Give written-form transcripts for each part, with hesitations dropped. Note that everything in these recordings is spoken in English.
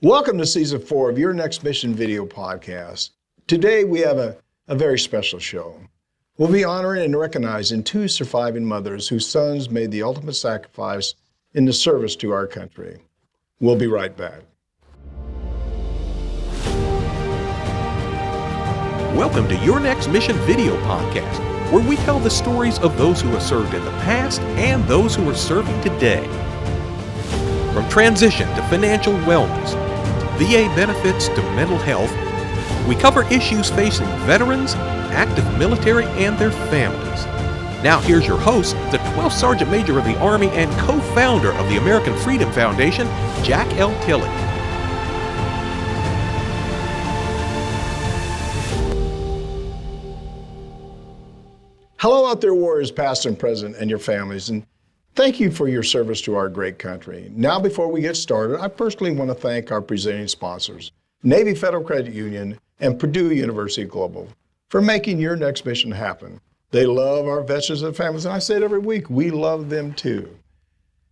Welcome to Season 4 of Your Next Mission video podcast. Today we have a very special show. We'll be honoring and recognizing two surviving mothers whose sons made the ultimate sacrifice in the service to our country. We'll be right back. Welcome to Your Next Mission video podcast, where we tell the stories of those who have served in the past and those who are serving today. From transition to financial wellness, VA benefits to mental health, we cover issues facing veterans, active military, and their families. Now here's your host, the 12th Sergeant Major of the Army and co-founder of the American Freedom Foundation, Jack L. Tilley. Hello out there, warriors past and present, and your families, and thank you for your service to our great country. Now, before we get started, I personally want to thank our presenting sponsors, Navy Federal Credit Union and Purdue University Global, for making Your Next Mission happen. They love our veterans and families, and I say it every week, we love them too.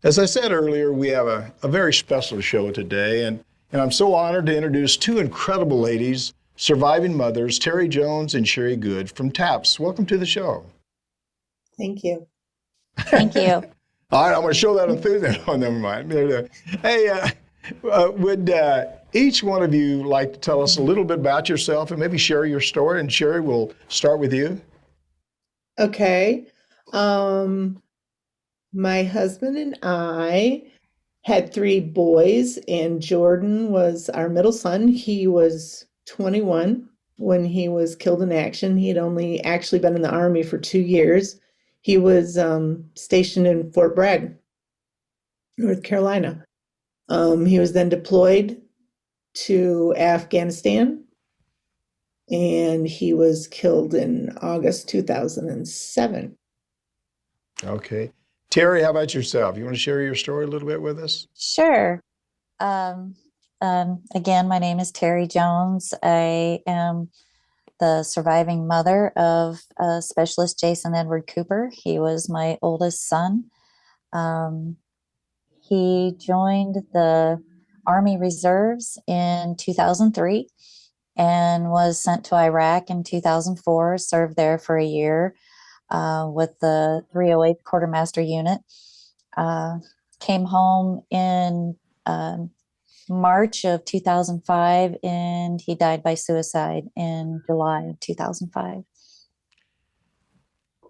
As I said earlier, we have a very special show today, and I'm so honored to introduce two incredible ladies, surviving mothers, Terri Jones and Sheri Goode from TAPS. Welcome to the show. Thank you. Thank you. All right, I'm going to show that enthusiasm. Oh, never mind. Hey, would each one of you like to tell us a little bit about yourself and maybe share your story? And Sheri, we'll start with you. Okay. My husband and I had three boys, and Jordan was our middle son. He was 21 when he was killed in action. He had only actually been in the Army for 2 years. He was stationed in Fort Bragg, North Carolina. He was then deployed to Afghanistan, and he was killed in August 2007. Okay. Terri, how about yourself? You want to share your story a little bit with us? Sure. Again, my name is Terri Jones. I am the surviving mother of Specialist Jason Edward Cooper. He was my oldest son. He joined the Army Reserves in 2003 and was sent to Iraq in 2004, served there for a year with the 308th Quartermaster Unit. Came home in March of 2005, and he died by suicide in July of 2005.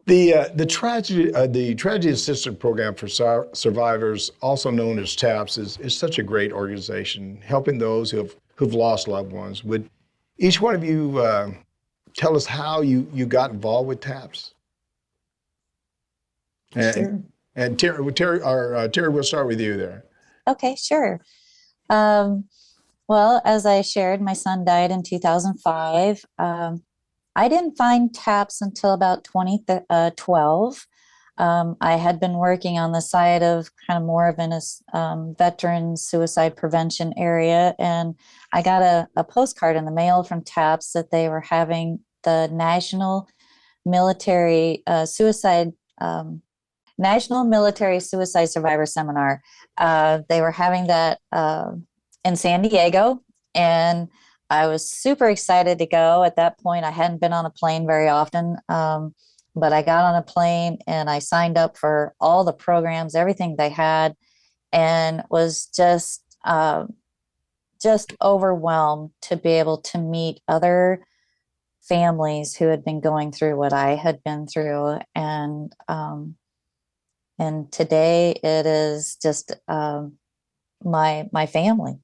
The Tragedy Assistance Program for Survivors, also known as TAPS, is such a great organization, helping those who've lost loved ones. Would each one of you tell us how you got involved with TAPS? Sure. And Terri, we'll start with you there. Okay, sure. Well, as I shared, my son died in 2005. I didn't find TAPS until about 2012. I had been working on the side of kind of more of an veteran suicide prevention area, and I got a postcard in the mail from TAPS that they were having the National Military Suicide Survivor Seminar. They were having that in San Diego, and I was super excited to go. At that point, I hadn't been on a plane very often, but I got on a plane and I signed up for all the programs, everything they had, and was just overwhelmed to be able to meet other families who had been going through what I had been through. And today it is just my family.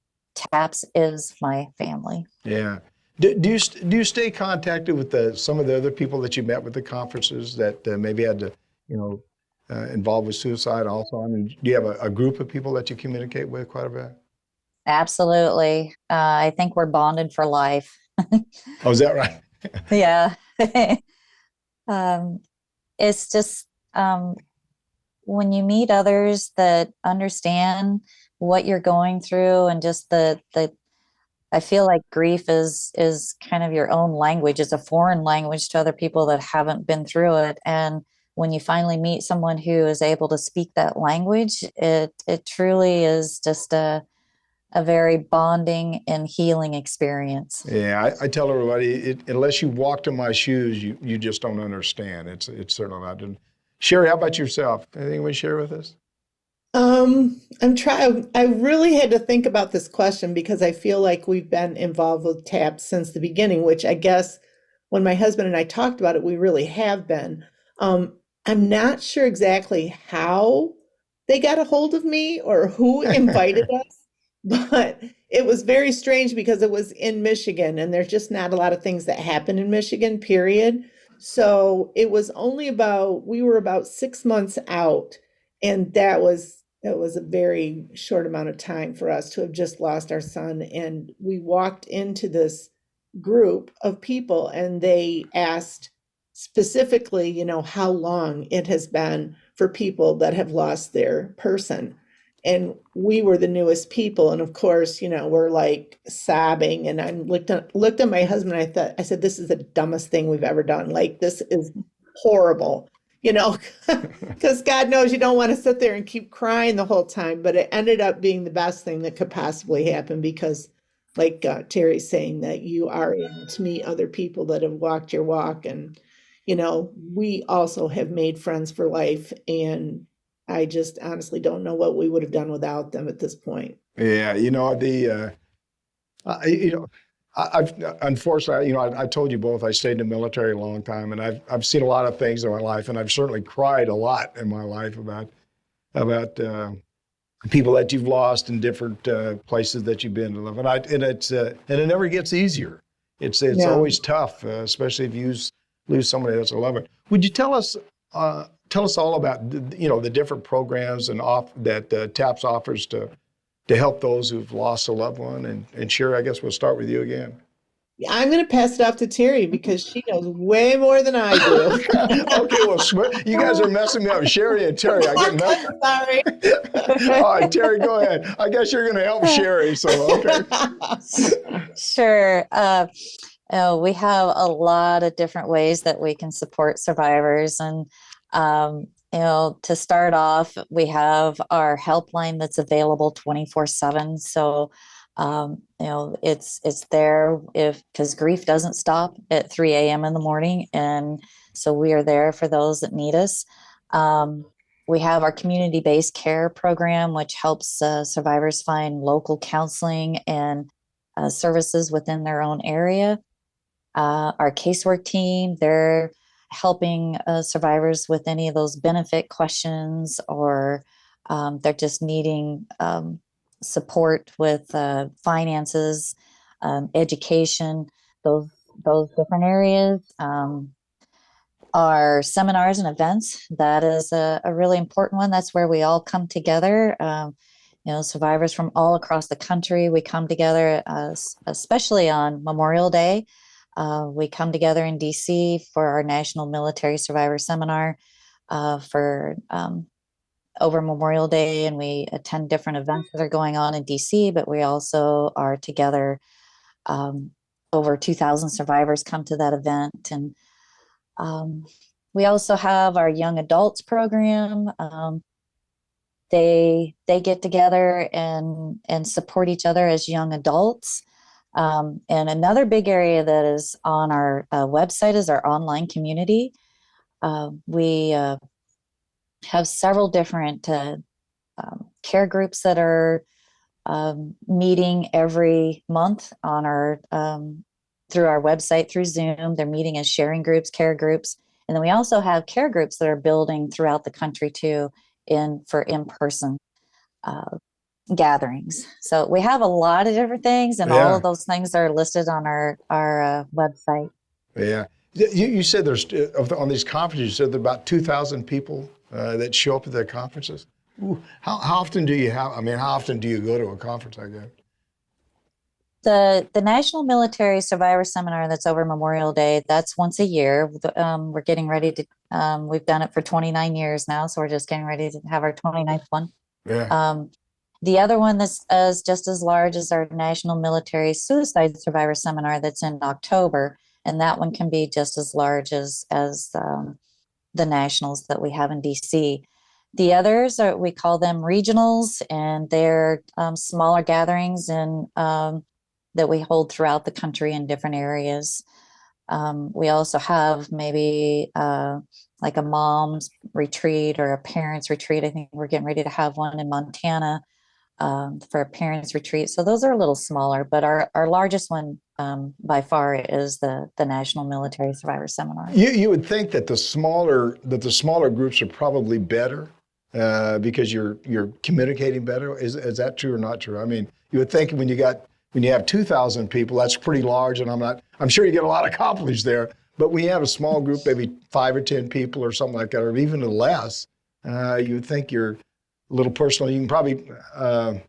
TAPS is my family. Yeah. Do you stay contacted with some of the other people that you met with the conferences that maybe had to, involved with suicide also? I mean, do you have a group of people that you communicate with quite a bit? Absolutely. I think we're bonded for life. Oh, is that right? Yeah. It's just when you meet others that understand what you're going through, and just I feel like grief is kind of your own language. It's a foreign language to other people that haven't been through it. And when you finally meet someone who is able to speak that language, it truly is just a a very bonding and healing experience. Yeah, I tell everybody, unless you walked in my shoes, you just don't understand. It's certainly not. Sheri, how about yourself? Anything you want to share with us? I'm trying. I really had to think about this question because I feel like we've been involved with TAPS since the beginning, which I guess when my husband and I talked about it, we really have been. I'm not sure exactly how they got a hold of me or who invited us, but it was very strange because it was in Michigan and there's just not a lot of things that happen in Michigan, period. So it was we were about 6 months out, and that was a very short amount of time for us to have just lost our son. And we walked into this group of people and they asked specifically, how long it has been for people that have lost their person. And we were the newest people. And of course, we're like sobbing. And I looked at my husband and I said, this is the dumbest thing we've ever done. Like, this is horrible, because God knows you don't want to sit there and keep crying the whole time. But it ended up being the best thing that could possibly happen because, like Terry's saying, that you are able to meet other people that have walked your walk. And, we also have made friends for life. And I just honestly don't know what we would have done without them at this point. Yeah, I've unfortunately, I told you both, I stayed in the military a long time, and I've seen a lot of things in my life, and I've certainly cried a lot in my life about people that you've lost in different places that you've been to live, and it never gets easier. It's No. always tough, especially if you lose somebody that's a loved one. Would you tell us all about the different programs that TAPS offers to help those who've lost a loved one? And Sheri, I guess we'll start with you again. I'm going to pass it off to Terry because she knows way more than I do. Okay, well, you guys are messing me up. Sheri and Terri, I get nothing. Sorry. All right, Terri, go ahead. I guess you're going to help Sheri, so okay. Sure. We have a lot of different ways that we can support survivors. And, to start off, we have our helpline that's available 24/7. So, it's there because grief doesn't stop at 3 a.m. in the morning. And so we are there for those that need us. We have our community-based care program, which helps survivors find local counseling and services within their own area. Our casework team, they're helping survivors with any of those benefit questions, or they're just needing support with finances, education, those different areas. Our seminars and events, that is a really important one. That's where we all come together. Survivors from all across the country, we come together, especially on Memorial Day. We come together in DC for our National Military Survivor Seminar for over Memorial Day, and we attend different events that are going on in DC, but we also are together. Over 2,000 survivors come to that event. And we also have our young adults program. They get together and support each other as young adults. And another big area that is on our website is our online community. We have several different care groups that are meeting every month on our through our website, through Zoom. They're meeting as sharing groups, care groups. And then we also have care groups that are building throughout the country too, for in-person gatherings. So we have a lot of different things, and all of those things are listed on our website. Yeah. You said there's, on these conferences, you said there are about 2,000 people that show up at the conferences. Ooh, how often do you how often do you go to a conference like that? The National Military Survivor Seminar that's over Memorial Day, that's once a year. We're getting ready to, we've done it for 29 years now, so we're just getting ready to have our 29th one. Yeah. The other one that's just as large as our National Military Suicide Survivor Seminar that's in October, and that one can be just as large as the nationals that we have in DC. The others are, we call them regionals, and they're smaller gatherings and that we hold throughout the country in different areas. We also have maybe like a mom's retreat or a parents retreat. I think we're getting ready to have one in Montana for a parents retreat. So those are a little smaller, but our largest one by far is the National Military Survivor Seminar. You would think that the smaller groups are probably better because you're communicating better. Is that true or not true? I mean, you would think when you have 2,000 people, that's pretty large, and I'm sure you get a lot accomplished there. But when you have a small group, maybe 5 or 10 people or something like that, or even less, you would think you're a little personal. You can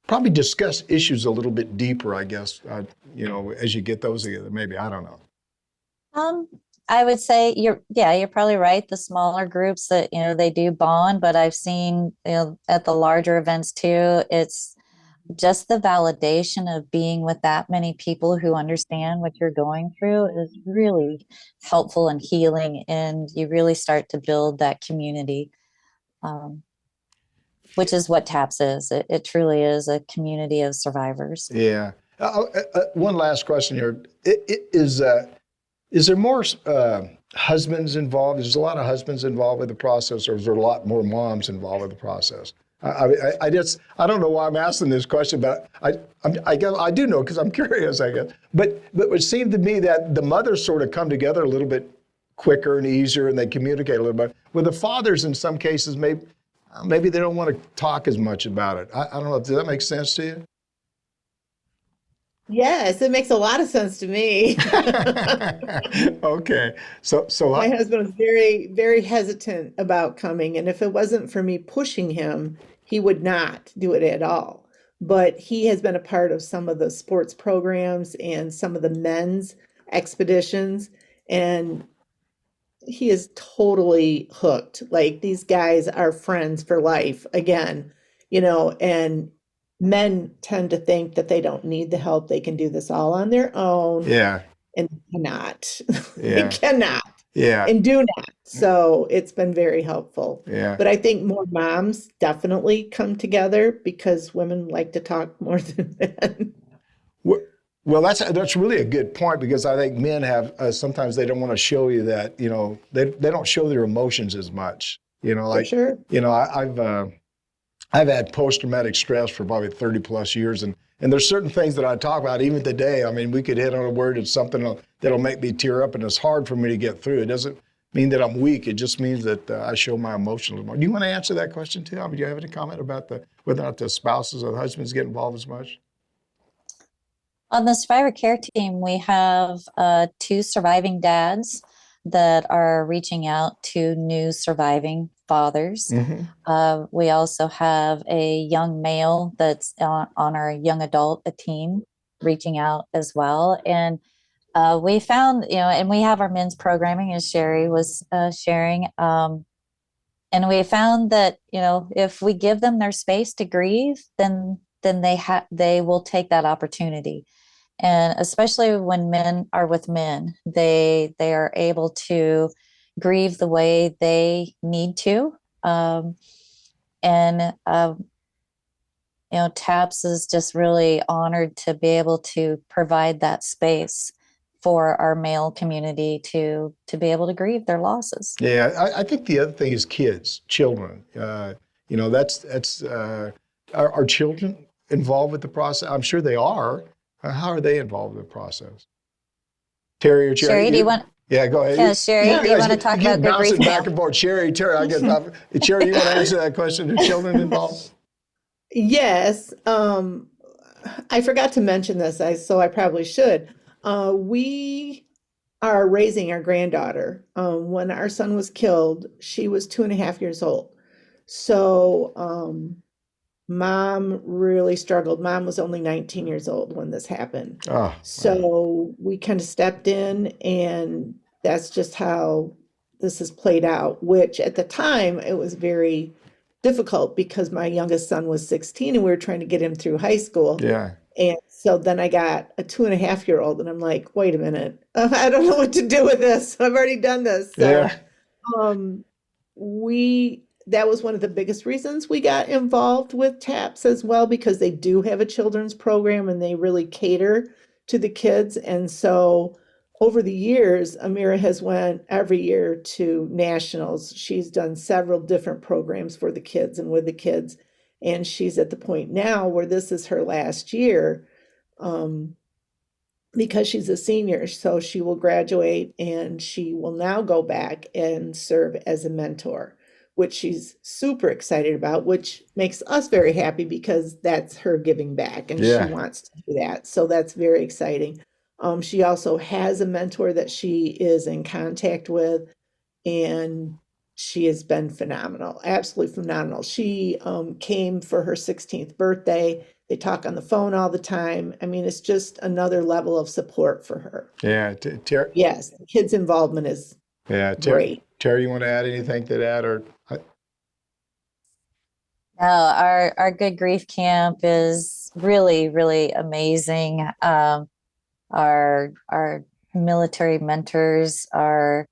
probably discuss issues a little bit deeper, I guess, as you get those together. Maybe, I don't know. I would say you're probably right. The smaller groups that, they do bond, but I've seen, at the larger events too, it's just the validation of being with that many people who understand what you're going through is really helpful and healing. And you really start to build that community, which is what TAPS is. It truly is a community of survivors. Yeah. One last question here. Is there more husbands involved? Is there a lot of husbands involved with the process, or is there a lot more moms involved with the process? I don't know why I'm asking this question, but I guess I do know because I'm curious, I guess. But it seemed to me that the mothers sort of come together a little bit quicker and easier, and they communicate a little bit. With the fathers, in some cases, maybe they don't want to talk as much about it. I don't know. Does that make sense to you? Yes, it makes a lot of sense to me. Okay. So my husband was very, very hesitant about coming, and if it wasn't for me pushing him, he would not do it at all. But he has been a part of some of the sports programs and some of the men's expeditions, and he is totally hooked. Like, these guys are friends for life again, and men tend to think that they don't need the help. They can do this all on their own. Yeah. And cannot. Yeah. They cannot. Yeah. And do not. So it's been very helpful. Yeah. But I think more moms definitely come together because women like to talk more than men. Well, that's really a good point, because I think men have sometimes they don't want to show you that, they don't show their emotions as much. For sure. I've had post-traumatic stress for probably 30 plus years, and there's certain things that I talk about even today. I mean, we could hit on a word, it's something that'll make me tear up, and it's hard for me to get through. It doesn't mean that I'm weak. It just means that I show my emotions more. Do you want to answer that question too? I mean, do you have any comment about whether or not the spouses or the husbands get involved as much? On the survivor care team, we have 2 surviving dads that are reaching out to new surviving fathers. Mm-hmm. We also have a young male that's on our young adult team reaching out as well. And we found, and we have our men's programming, as Sheri was sharing. And we found that, if we give them their space to grieve, then they will take that opportunity. And especially when men are with men, they are able to grieve the way they need to. TAPS is just really honored to be able to provide that space for our male community to be able to grieve their losses. Yeah, I think the other thing is children. That's are children involved with the process? I'm sure they are. How are they involved in the process? Terri or Sheri? Sheri, do you want? Yeah, go ahead. Yeah, Sheri, do you want to talk about good grief? Back and forth. Sheri, Terri, I guess. Sheri, you want to answer that question? Are children involved? Yes. I forgot to mention this, so I probably should. We are raising our granddaughter. When our son was killed, she was 2.5 years old. So Mom really struggled. Mom was only 19 years old when this happened. Oh, so we kind of stepped in, and that's just how this has played out, which at the time it was very difficult because my youngest son was 16 and we were trying to get him through high school. Yeah. And so then I got a 2.5-year-old, and I'm like, wait a minute, I don't know what to do with this. I've already done this. So, Yeah. We that was one of the biggest reasons we got involved with TAPS as well, because they do have a children's program and they really cater to the kids. And so over the years, Amira has went every year to nationals. She's done several different programs for the kids and with the kids. And she's at the point now where this is her last year, because she's a senior. So she will graduate and she will now go back and serve as a mentor, which she's super excited about, which makes us very happy because that's her giving back and Yeah. she wants to do that. So that's very exciting. She also has a mentor that she is in contact with, and she has been phenomenal, absolutely phenomenal. She came for her 16th birthday. They talk on the phone all the time. I mean, it's just another level of support for her. Yeah. Yes, the kids' involvement is great. Terry, you want to add anything to that? No, our Good Grief Camp is really, really amazing. Our military mentors are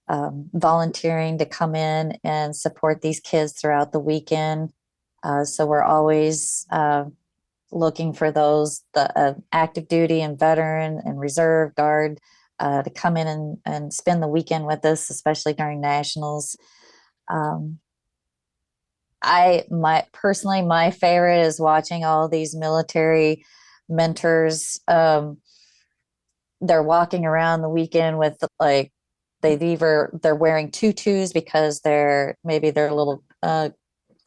volunteering to come in and support these kids throughout the weekend. So we're always looking for those, the active duty and veteran and reserve guard, to come in and spend the weekend with us, especially during nationals. My favorite is watching all these military mentors. They're walking around the weekend with they're wearing tutus because maybe their little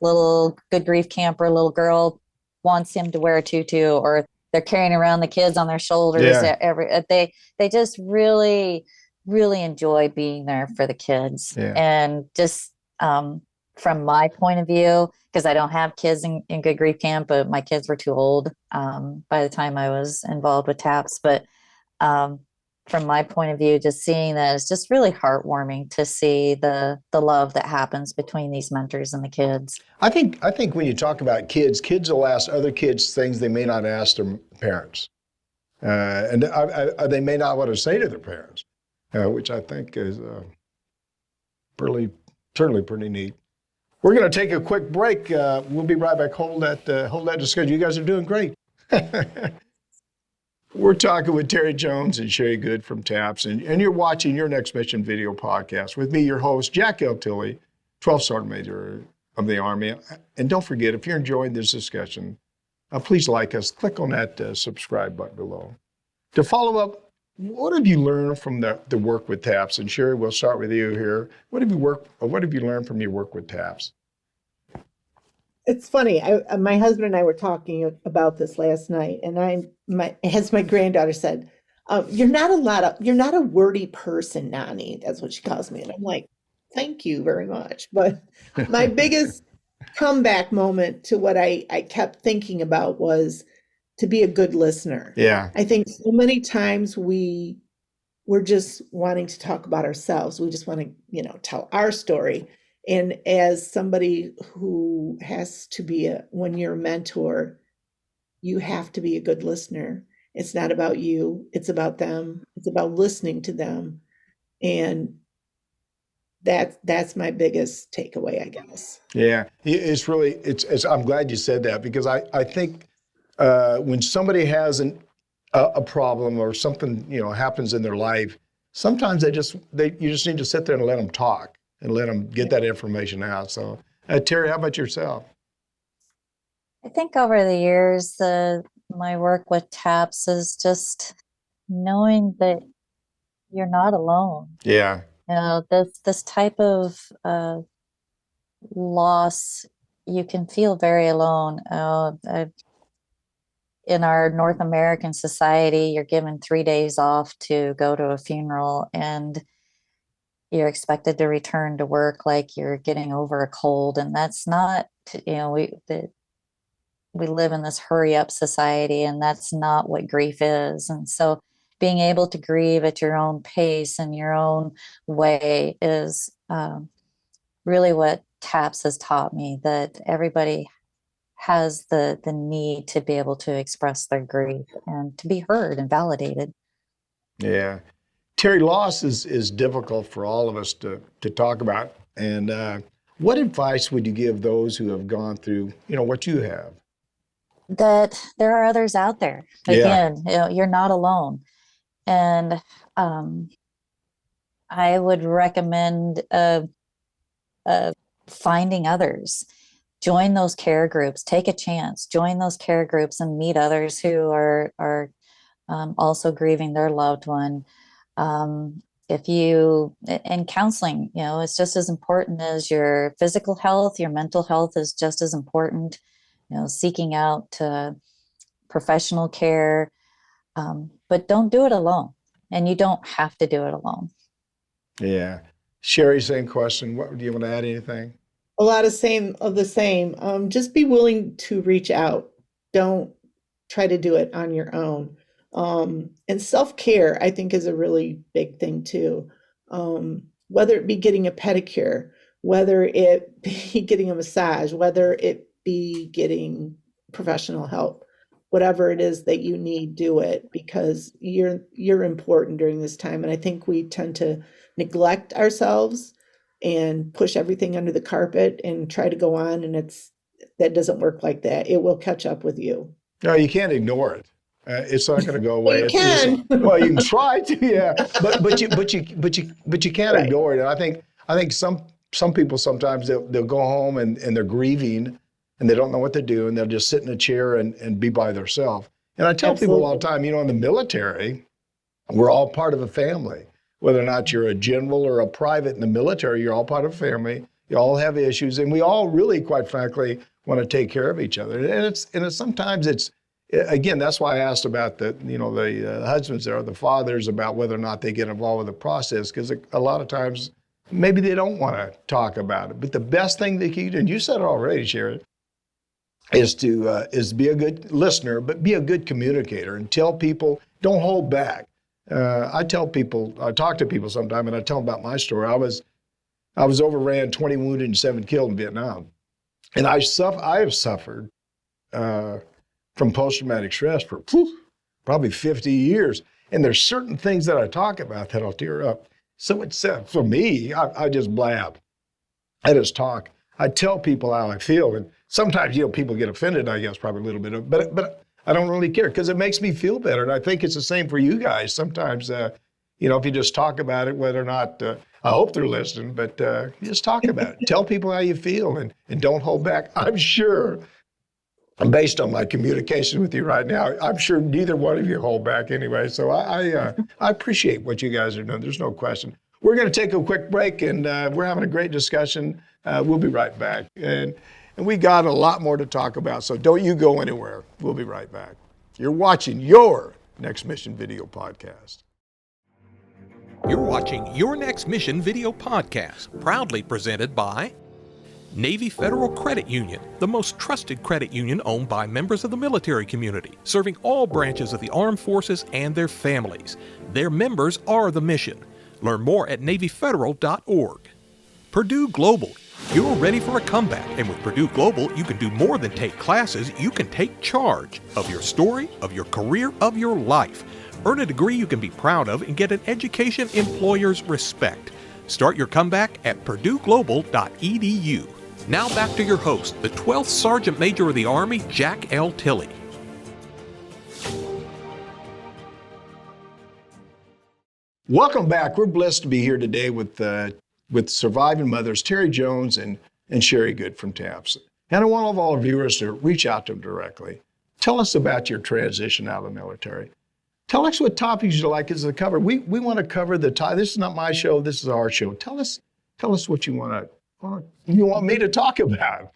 Good Grief camper little girl wants him to wear a tutu, or they're carrying around the kids on their shoulders. Yeah. They just really, really enjoy being there for the kids. Yeah. And just from my point of view, because I don't have kids in Good Grief Camp, but my kids were too old by the time I was involved with TAPS. But from my point of view, just seeing that, it's just really heartwarming to see the love that happens between these mentors and the kids. I think when you talk about kids will ask other kids things they may not ask their parents, and they may not want to say to their parents, which I think is certainly pretty neat. We're going to take a quick break. We'll be right back. Hold that discussion. You guys are doing great. We're talking with Terri Jones and Sheri Goode from TAPS, and you're watching Your Next Mission video podcast with me, your host, Jack L. Tilley, 12th Sergeant Major of the Army. And don't forget, if you're enjoying this discussion, please like us. Click on that subscribe button below. To follow up, what have you learned from the work with TAPS? And Sheri, we'll start with you here. What have you learned from your work with TAPS? It's funny. My husband and I were talking about this last night, and as my granddaughter said, you're not a wordy person, Nani. That's what she calls me. And I'm like, thank you very much. But my biggest comeback moment to what I kept thinking about was to be a good listener. Yeah. I think so many times we're just wanting to talk about ourselves. We just want to, tell our story. And as somebody who has to be when you're a mentor, you have to be a good listener. It's not about you. It's about them. It's about listening to them. And that's my biggest takeaway, I guess. Yeah, I'm glad you said that, because I think when somebody has a problem or something, happens in their life, sometimes you just need to sit there and let them talk and let them get that information out. So, Terri, how about yourself? I think over the years, my work with TAPS is just knowing that you're not alone. Yeah. This type of loss, you can feel very alone. In our North American society, you're given 3 days off to go to a funeral, and you're expected to return to work like you're getting over a cold. And that's not, we live in this hurry up society, and that's not what grief is. And so being able to grieve at your own pace and your own way is really what TAPS has taught me, that everybody has the need to be able to express their grief and to be heard and validated. Yeah. Terri, loss is difficult for all of us to talk about. And What advice would you give those who have gone through, what you have? That there are others out there. Yeah. Again, you're not alone. And um, I would recommend finding others. Join those care groups. Take a chance. Join those care groups and meet others who are also grieving their loved one. If you and counseling, it's just as important as your physical health. Your mental health is just as important. Seeking out professional care, but don't do it alone. And you don't have to do it alone. Yeah. Sheri, same question. What do you want to add anything? A lot of the same. Just be willing to reach out. Don't try to do it on your own. And self-care, I think, is a really big thing too. Whether it be getting a pedicure, whether it be getting a massage, whether it be getting professional help, whatever it is that you need, do it, because you're important during this time. And I think we tend to neglect ourselves and push everything under the carpet and try to go on, and that doesn't work like that. It will catch up with you. No, you can't ignore it. It's not going to go away. You can. Well, you can try to, yeah, but you can't Right. ignore it. And I think some people sometimes they'll go home and they're grieving and they don't know what to do, and they'll just sit in a chair and be by themselves. And I tell people all the time, in the military, we're all part of a family. Whether or not you're a general or a private in the military, you're all part of a family. You all have issues, and we all really, quite frankly, want to take care of each other. And sometimes it's, again, that's why I asked about the husbands or the fathers about whether or not they get involved with the process, because a lot of times maybe they don't want to talk about it. But the best thing that you do, and you said it already, Sheri, is to be a good listener, but be a good communicator and tell people, don't hold back. I talk to people sometime, and I tell them about my story. I was overran, 20 wounded, and 7 killed in Vietnam, and I have suffered from post-traumatic stress for probably 50 years. And there's certain things that I talk about that I'll tear up. So it's for me, I just blab. I just talk. I tell people how I feel, and sometimes people get offended. I guess probably a little bit, but I don't really care because it makes me feel better. And I think it's the same for you guys. Sometimes, if you just talk about it, whether or not, I hope they're listening, but just talk about it. Tell people how you feel and don't hold back. I'm sure, based on my communication with you right now, I'm sure neither one of you hold back anyway. So I appreciate what you guys are doing. There's no question. We're going to take a quick break, and we're having a great discussion. We'll be right back. And we got a lot more to talk about, so don't you go anywhere. We'll be right back. You're watching your Next Mission Video Podcast. You're watching Your Next Mission Video Podcast, proudly presented by Navy Federal Credit Union, the most trusted credit union owned by members of the military community, serving all branches of the armed forces and their families. Their members are the mission. Learn more at NavyFederal.org. Purdue Global. You're ready for a comeback, and with Purdue Global, you can do more than take classes. You can take charge of your story, of your career, of your life. Earn a degree you can be proud of and get an education employers respect. Start your comeback at PurdueGlobal.edu. Now back to your host, the 12th Sergeant Major of the Army, Jack L. Tilley. Welcome back. We're blessed to be here today with surviving mothers, Terri Jones and Sheri Goode from TAPS. And I want all of our viewers to reach out to them directly. Tell us about your transition out of the military. Tell us what topics you'd like us to cover. We want to cover the topic. This is not my show. This is our show. Tell us what you want me to talk about.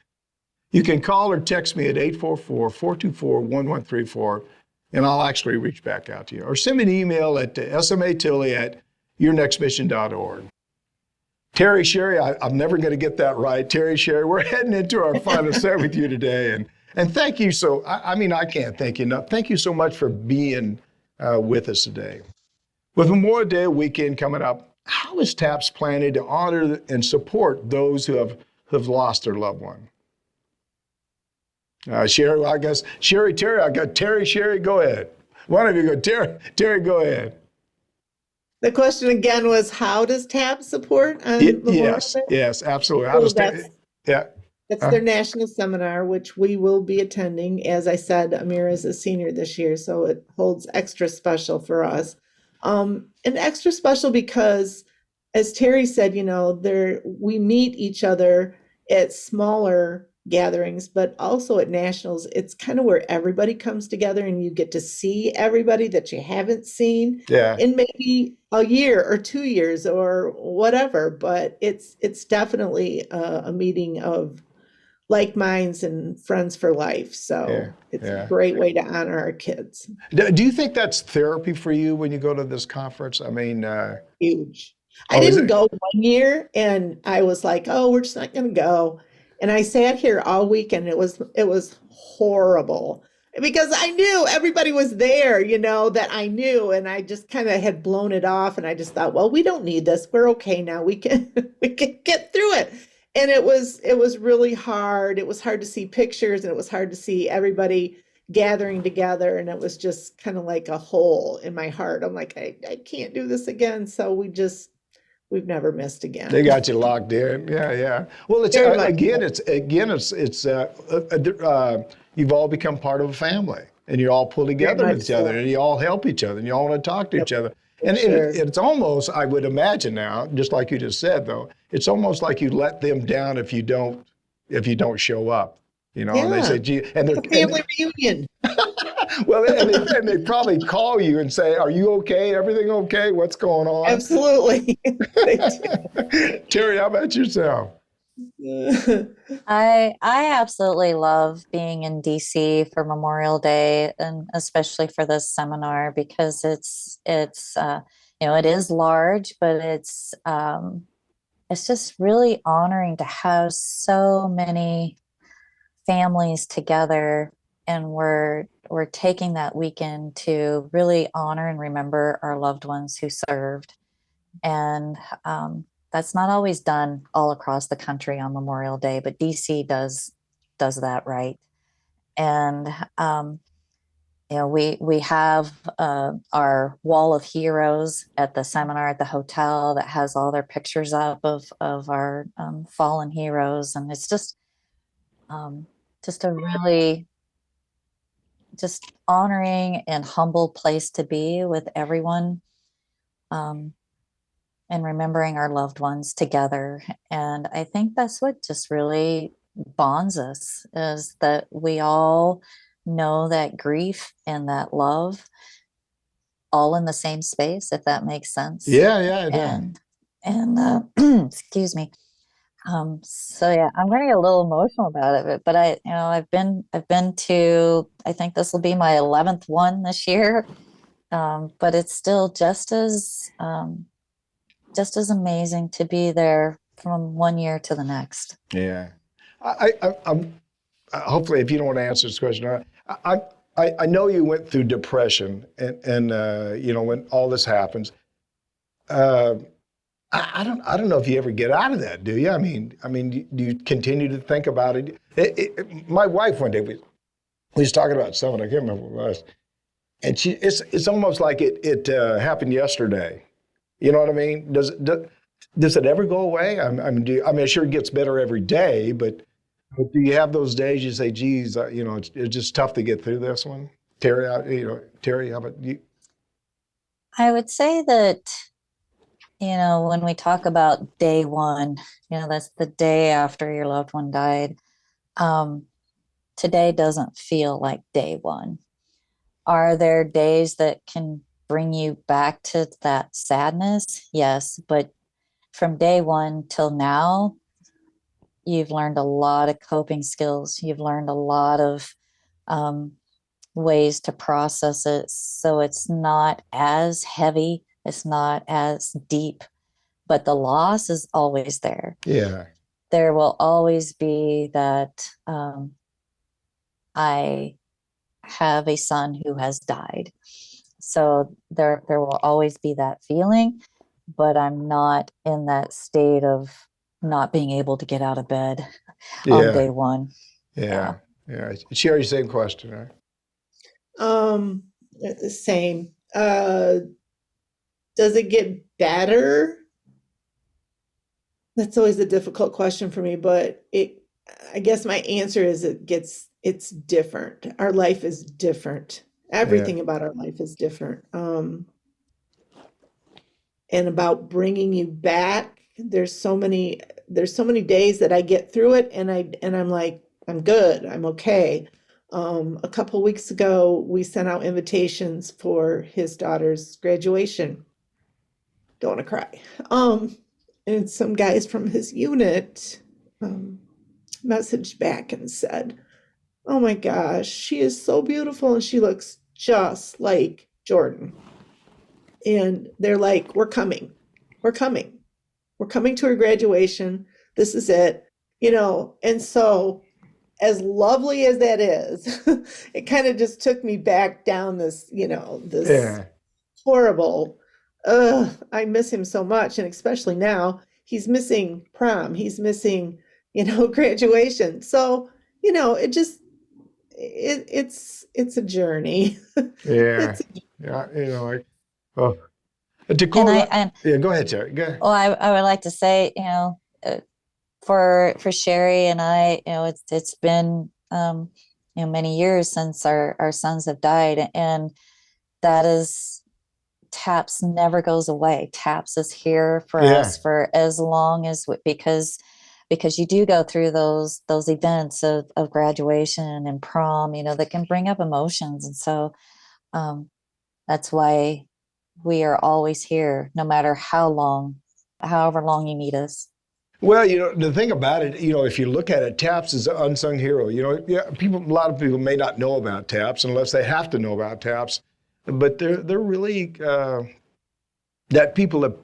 You can call or text me at 844-424-1134, and I'll actually reach back out to you. Or send me an email at smatilley@yournextmission.org. Terri, Sheri, I'm never going to get that right. Terri, Sheri, we're heading into our final set with you today. And thank you I can't thank you enough. Thank you so much for being with us today. With Memorial Day weekend coming up, how is TAPS planning to honor and support those who have lost their loved one? Sheri, I guess, Terri, I got Terri, Sheri, go ahead. One of you go, Terri, go ahead. The question again was, how does TAPS support on Memorial Yes, Day? yes, absolutely. How So does that? Yeah. that's Uh, their national seminar, which we will be attending. As I said, Amira is a senior this year, so it holds extra special for us. And extra special because, as Terry said, we meet each other at smaller gatherings, but also at nationals. It's kind of where everybody comes together and you get to see everybody that you haven't seen yeah. in maybe a year or 2 years or whatever. But it's definitely a meeting of like minds and friends for life. Yeah. So it's a Yeah. great way to honor our kids. Do you think that's therapy for you when you go to this conference? I mean, Huge. I oh, is didn't it? go one year and I was like, oh, we're just not going to go. And I sat here all weekend. It was horrible because I knew everybody was there, that I knew, and I just kind of had blown it off. And I just thought, well, we don't need this. We're okay now. We can we can get through it. And it was really hard. It was hard to see pictures, and it was hard to see everybody gathering together, and it was just kind of like a hole in my heart. I'm like, I can't do this again. So we've never missed They again. got you locked in. Yeah, yeah. Well, it's Very much again, so. you've all become part of a family, and you all pull Very together with much each other, so. and you all help each other, and you all want to talk to Yep, each other. for And sure. it's almost, I would imagine now, just like you just said, though, it's almost like you let them down if you don't show up. And they Yeah. say, "Gee," and It's they're a family reunion. well, and they probably call you and say, "Are you okay? Everything okay? What's going on?" Absolutely. They Terry, how about yourself? do. I absolutely love being in DC for Memorial Day, and especially for this seminar, because it is large, but it's just really honoring to have so many families together, and we're taking that weekend to really honor and remember our loved ones who served. And that's not always done all across the country on Memorial Day, but DC does that right. And we have our wall of heroes at the seminar at the hotel that has all their pictures up of our fallen heroes, and it's just a really just honoring and humble place to be with everyone. Um, and remembering our loved ones together. And I think that's what just really bonds us, is that we all know that grief and that love all in the same space, if that makes sense. Yeah, yeah, it does. And excuse me. So yeah, I'm getting a little emotional about it, but I've been to, I think this will be my 11th one this year. But it's still just as amazing to be there from one year to the next. Yeah. I'm hopefully, if you don't want to answer this question, I know you went through depression, and when all this happens, uh, I don't know if you ever get out of that, do you? I mean, do you continue to think about it? My wife one day we was talking about something, I can't remember what it was, and it's almost like it happened yesterday. You know what I mean? Does it ever go away? I'm sure it gets better every day, but do you have those days you say, "Geez, it's just tough to get through this one"? Terry, Terry, how about you? I would say that, when we talk about day one, that's the day after your loved one died. Um, Today doesn't feel like day one. Are there days that can bring you back to that sadness? Yes, but from day one till now, you've learned a lot of coping skills. You've learned a lot of um, ways to process it. So it's not as heavy, it's not as deep, but the loss is always there. Yeah, There will always be that I have a son who has died. So there will always be that feeling, but I'm not in that state of not being able to get out of bed on yeah, day one. Yeah. yeah, yeah. Sherry, same question, right? Same. Does it get better? That's always a difficult question for me, but I guess my answer is it's different. Our life is different. Everything about our life is different. And about bringing you back, there's so many days that I get through it and I'm like, I'm good, I'm okay. A couple weeks ago, we sent out invitations for his daughter's graduation. Don't want to cry. And some guys from his unit messaged back and said, "Oh my gosh, she is so beautiful and she looks just like Jordan." And they're like, "We're coming. We're coming. We're coming to her graduation. This is it." And so as lovely as that is, it kind of just took me back down this horrible, I miss him so much. And especially now, he's missing prom. He's missing, graduation. So, it's a journey. Yeah. Oh. To And close, I go ahead, Terry. Go ahead. well, I would like to say, for Sheri and I, it's been many years since our sons have died, and that is TAPS never goes away. TAPS is here for us for as long as because you do go through those events of graduation and prom, that can bring up emotions, and so that's why we are always here, no matter however long you need us. Well, the thing about it, if you look at it, TAPS is an unsung hero. A lot of people may not know about TAPS unless they have to know about TAPS, but they're really that people that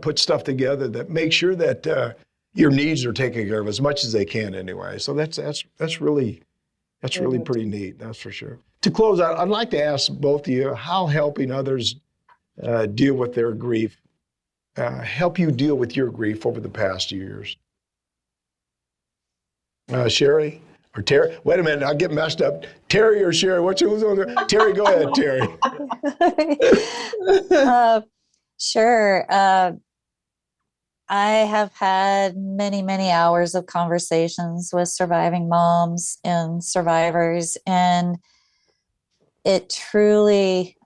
put stuff together that make sure that your needs are taken care of as much as they can anyway. So that's really pretty neat. That's for sure. To close out, I'd like to ask both of you how helping others deal with their grief help you deal with your grief over the past years. Sheri or Terri? Wait a minute, I'll get messed up. Terri or Sheri? Who's on there? Terri, go ahead, Terri. Sure. I have had many, many hours of conversations with surviving moms and survivors, and it truly,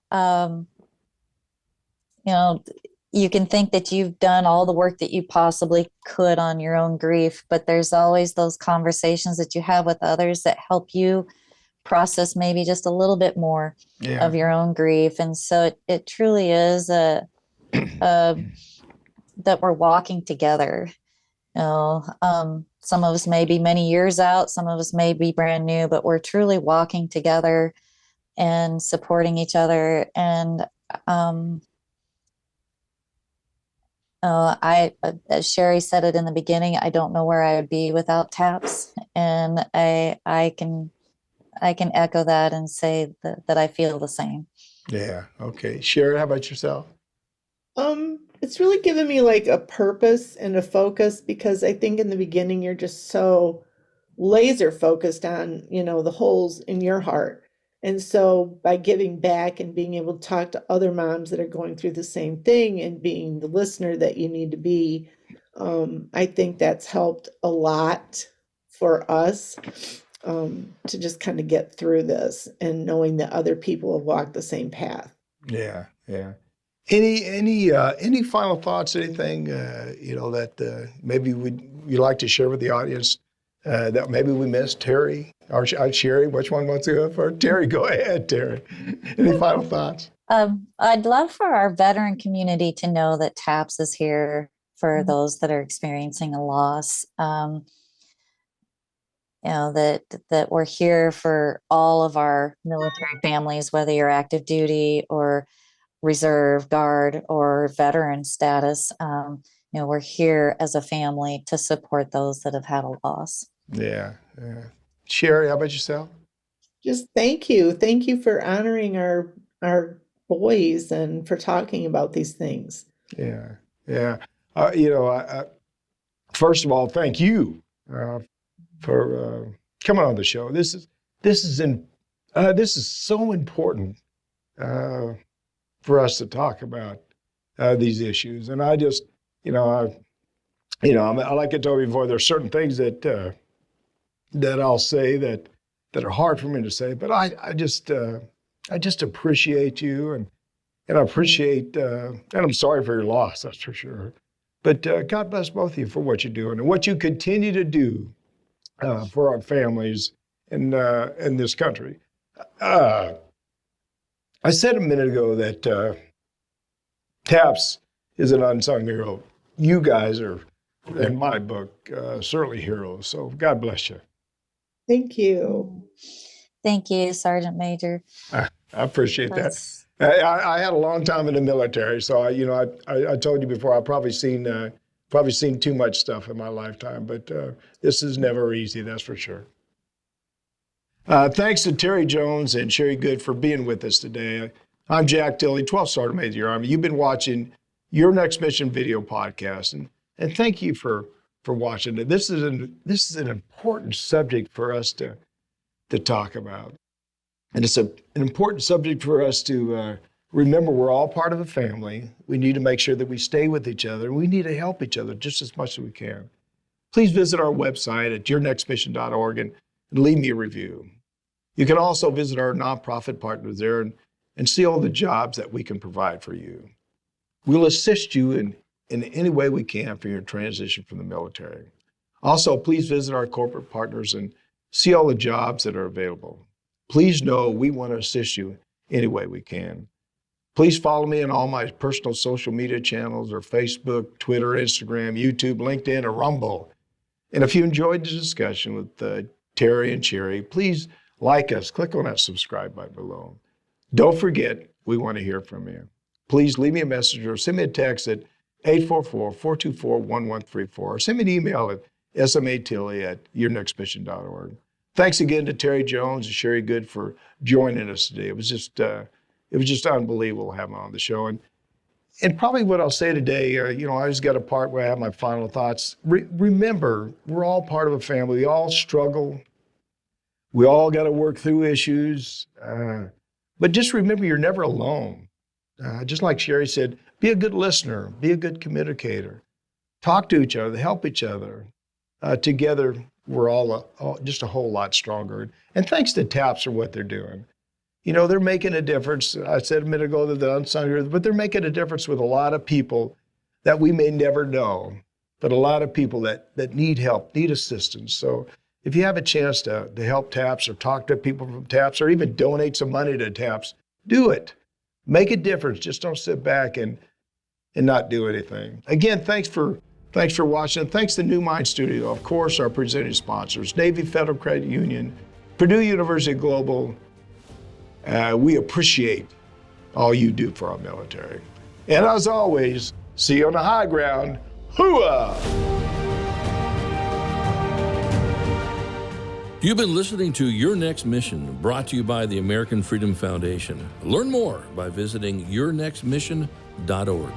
you can think that you've done all the work that you possibly could on your own grief, but there's always those conversations that you have with others that help you process maybe just a little bit more of your own grief. And so it truly is that we're walking together. Some of us may be many years out, some of us may be brand new, but we're truly walking together and supporting each other. And as Sheri said it in the beginning, I don't know where I would be without TAPS, and I can echo that and say that I feel the same. Yeah. Okay. Sheri, how about yourself? It's really given me like a purpose and a focus, because I think in the beginning you're just so laser focused on, the holes in your heart. And so by giving back and being able to talk to other moms that are going through the same thing and being the listener that you need to be, I think that's helped a lot for us to just kind of get through this, and knowing that other people have walked the same path. Yeah, yeah. Any final thoughts? Anything that maybe you'd like to share with the audience that maybe we missed? Terri or Sheri, which one wants to go first? Terri, go ahead, Terri. Any final thoughts? I'd love for our veteran community to know that TAPS is here for those that are experiencing a loss. That we're here for all of our military families, whether you're active duty or reserve, guard, or veteran status. We're here as a family to support those that have had a loss. Yeah. Sheri, how about yourself? Just thank you. Thank you for honoring our boys and for talking about these things. Yeah. First of all, thank you for coming on the show. This is so important for us to talk about these issues. And I just, like I told you before, there's certain things that I'll say that are hard for me to say, but I just appreciate you, and I appreciate, and I'm sorry for your loss, that's for sure. But God bless both of you for what you're doing and what you continue to do for our families in this country. I said a minute ago that TAPS is an unsung hero. You guys are, in my book, certainly heroes. So God bless you. Thank you. Thank you, Sergeant Major. I appreciate That's- that. I had a long time in the military, so I told you before, I've probably seen too much stuff in my lifetime, but this is never easy, that's for sure. Thanks to Terri Jones and Sheri Goode for being with us today. I'm Jack Tilley, 12th Sergeant Major of the Army. You've been watching Your Next Mission video podcast, and thank you for watching it. This is an important subject for us to talk about. And it's an important subject for us to remember we're all part of a family. We need to make sure that we stay with each other. We need to help each other just as much as we can. Please visit our website at yournextmission.org and leave me a review. You can also visit our nonprofit partners there and see all the jobs that we can provide for you. We'll assist you in any way we can for your transition from the military. Also, please visit our corporate partners and see all the jobs that are available. Please know we want to assist you any way we can. Please follow me on all my personal social media channels or Facebook, Twitter, Instagram, YouTube, LinkedIn, or Rumble. And if you enjoyed the discussion with Terri and Sheri, please like us. Click on that subscribe button below. Don't forget, we want to hear from you. Please leave me a message or send me a text at 844-424-1134 or send me an email at smatilley@yournextmission.org. Thanks again to Terri Jones and Sheri Goode for joining us today. It was just unbelievable to have them on the show. And probably what I'll say today, I always got a part where I have my final thoughts. Remember, we're all part of a family. We all struggle. We all got to work through issues. But just remember, you're never alone. Just like Sheri said, be a good listener, be a good communicator. Talk to each other, help each other. Together, we're all just a whole lot stronger. And thanks to TAPS for what they're doing. They're making a difference. I said a minute ago that the unsung heroes, but they're making a difference with a lot of people that we may never know, but a lot of people that need help, need assistance. So if you have a chance to help TAPS or talk to people from TAPS or even donate some money to TAPS, do it. Make a difference. Just don't sit back and not do anything. Again, thanks for watching. Thanks to New Mind Studio, of course, our presenting sponsors, Navy Federal Credit Union, Purdue University Global. We appreciate all you do for our military. And as always, see you on the high ground. Hooah! You've been listening to Your Next Mission, brought to you by the American Freedom Foundation. Learn more by visiting yournextmission.org.